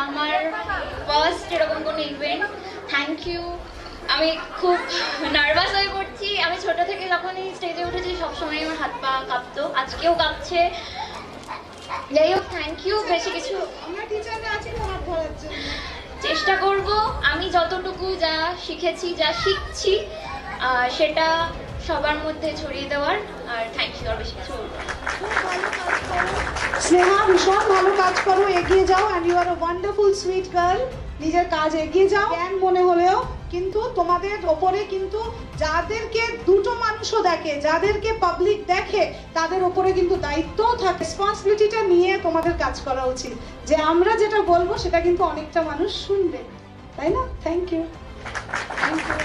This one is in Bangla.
আমার ফার্স্ট এরকম কোনো ইভেন্ট। Thank you. আমি খুব নার্ভাস হয়ে পড়ছি। আমি ছোট থেকে যখনই স্টেজে উঠেছি সবসময় আমার হাত পা কাঁপতো, আজকেও কাঁপছে। যাই হোক, থ্যাংক ইউ। বেশি কিছু চেষ্টা করব আমি যতটুকু যা শিখেছি, যা শিখছি সেটা সবার মধ্যে ছড়িয়ে দেওয়ার। আর থ্যাংক ইউ। আর বেশি কিছু বলবো না। স্নেহা, ভীষণ ভালো কাজ করো, এগিয়ে যাও। And you are a wonderful sweet girl. নিজের কাজ এগিয়ে যাও। জ্ঞান মনে হলেও কিন্তু তোমাদের ওপরে কিন্তু যাদেরকে দুটো মানুষও দেখে, যাদেরকে পাবলিক দেখে, তাদের ওপরে কিন্তু দায়িত্বও থাকে। রেসপন্সিবিলিটিটা নিয়ে তোমাদের কাজ করা উচিত, যে আমরা যেটা বলবো সেটা কিন্তু অনেকটা মানুষ শুনবে, তাই না? Thank you. Thank you.